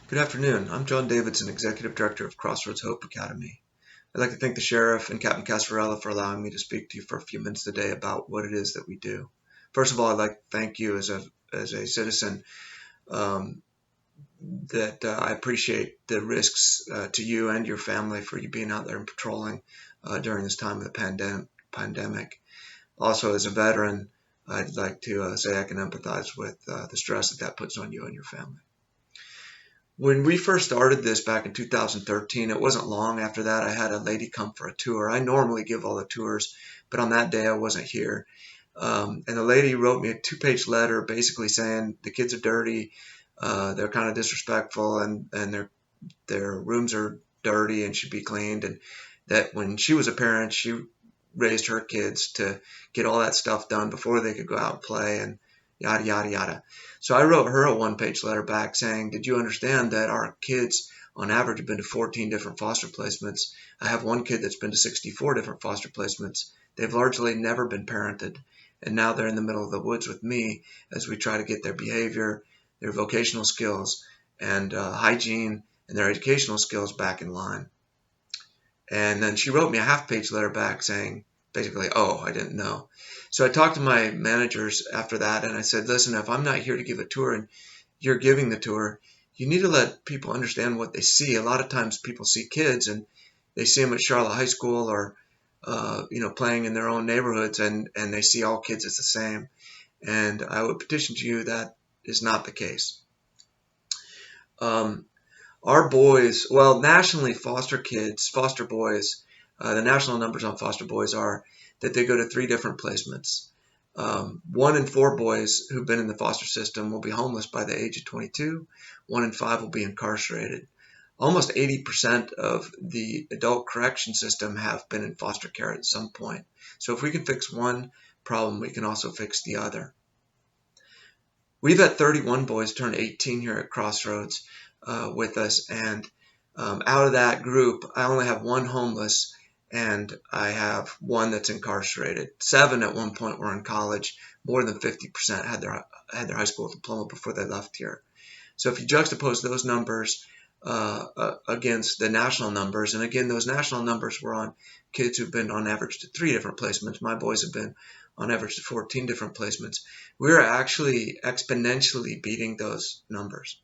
Good afternoon. I'm John Davidson, Executive Director of Crossroads Hope Academy. I'd like to thank the Sheriff and Captain Casarella for allowing me to speak to you for a few minutes today about what it is that we do. First of all, I'd like to thank you as a citizen um, that I appreciate the risks to you and your family for you being out there and patrolling during this time of the pandemic. Also, as a veteran, I'd like to say I can empathize with the stress that puts on you and your family. When we first started this back in 2013, it wasn't long after that I had a lady come for a tour. I normally give all the tours, but on that day I wasn't here. And the lady wrote me a two-page letter basically saying the kids are dirty, they're kind of disrespectful, and their rooms are dirty and should be cleaned. And that when she was a parent, she raised her kids to get all that stuff done before they could go out and play and yada, yada, yada. So I wrote her a one-page letter back saying, did you understand that our kids on average have been to 14 different foster placements? I have one kid that's been to 64 different foster placements. They've largely never been parented. And now they're in the middle of the woods with me as we try to get their behavior, their vocational skills, and hygiene and their educational skills back in line. And then she wrote me a half-page letter back saying, basically, oh, I didn't know. So I talked to my managers after that, and I said, listen, if I'm not here to give a tour and you're giving the tour, you need to let people understand what they see. A lot of times people see kids and they see them at Charlotte High School or, playing in their own neighborhoods, and they see all kids as the same. And I would petition to you that is not the case. Our boys, well, nationally, foster boys, the national numbers on foster boys are that they go to 3 different placements. 1 in 4 boys who've been in the foster system will be homeless by the age of 22. 1 in 5 will be incarcerated. Almost 80% of the adult correction system have been in foster care at some point. So if we can fix one problem, we can also fix the other. We've had 31 boys turn 18 here at Crossroads with us, and out of that group, I only have 1 homeless, and I have 1 that's incarcerated. 7 at one point were in college. More than 50% had their high school diploma before they left here. So if you juxtapose those numbers against the national numbers, and again, those national numbers were on kids who've been on average to 3 different placements. My boys have been on average to 14 different placements. We're actually exponentially beating those numbers.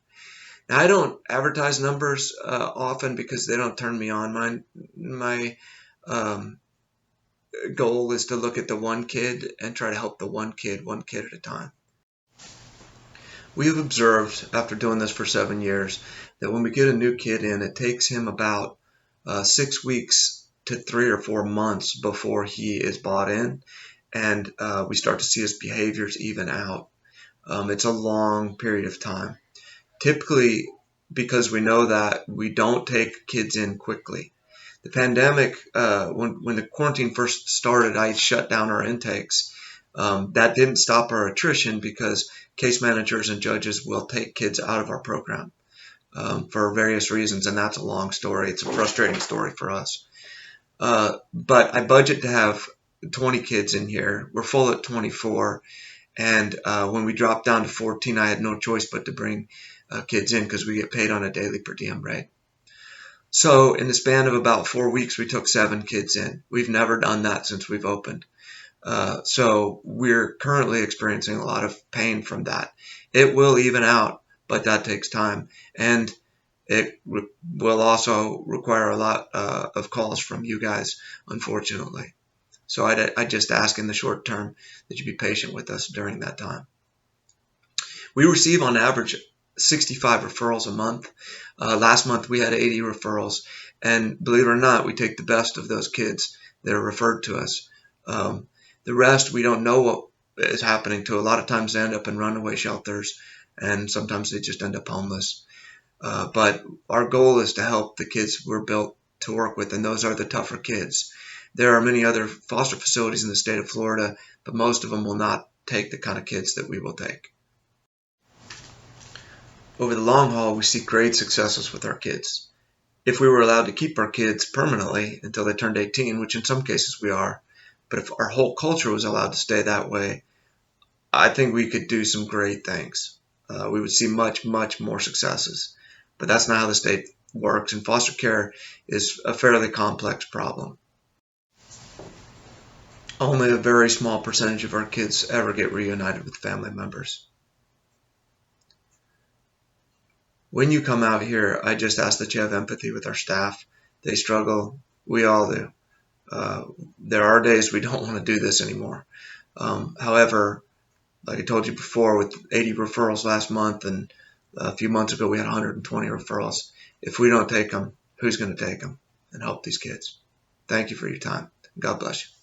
Now, I don't advertise numbers often because they don't turn me on. My goal is to look at the one kid and try to help the one kid at a time. We have observed, after doing this for 7 years, that when we get a new kid in, it takes him about 6 weeks to 3 or 4 months before he is bought in, and we start to see his behaviors even out. It's a long period of time. Typically, because we know that, we don't take kids in quickly. The pandemic, when the quarantine first started, I shut down our intakes. That didn't stop our attrition because case managers and judges will take kids out of our program for various reasons, and that's a long story. It's a frustrating story for us. But I budget to have 20 kids in here. We're full at 24, and when we dropped down to 14, I had no choice but to bring kids in because we get paid on a daily per diem rate. So in the span of about 4 weeks, we took 7 kids in. We've never done that since we've opened. So we're currently experiencing a lot of pain from that. It will even out, but that takes time. And it will also require a lot of calls from you guys, unfortunately. So I just ask in the short term that you be patient with us during that time. We receive on average 65 referrals a month. Last month we had 80 referrals, and believe it or not, we take the best of those kids that are referred to us. The rest, we don't know what is happening to. A lot of times they end up in runaway shelters, and sometimes they just end up homeless. But our goal is to help the kids we're built to work with, and those are the tougher kids. There are many other foster facilities in the state of Florida, but most of them will not take the kind of kids that we will take. Over the long haul, we see great successes with our kids. If we were allowed to keep our kids permanently until they turned 18, which in some cases we are, but if our whole culture was allowed to stay that way, I think we could do some great things. We would see much, much more successes. But that's not how the state works, and foster care is a fairly complex problem. Only a very small percentage of our kids ever get reunited with family members. When you come out here, I just ask that you have empathy with our staff. They struggle. We all do. There are days we don't want to do this anymore. However, like I told you before, with 80 referrals last month and a few months ago we had 120 referrals. If we don't take them, who's going to take them and help these kids? Thank you for your time. God bless you.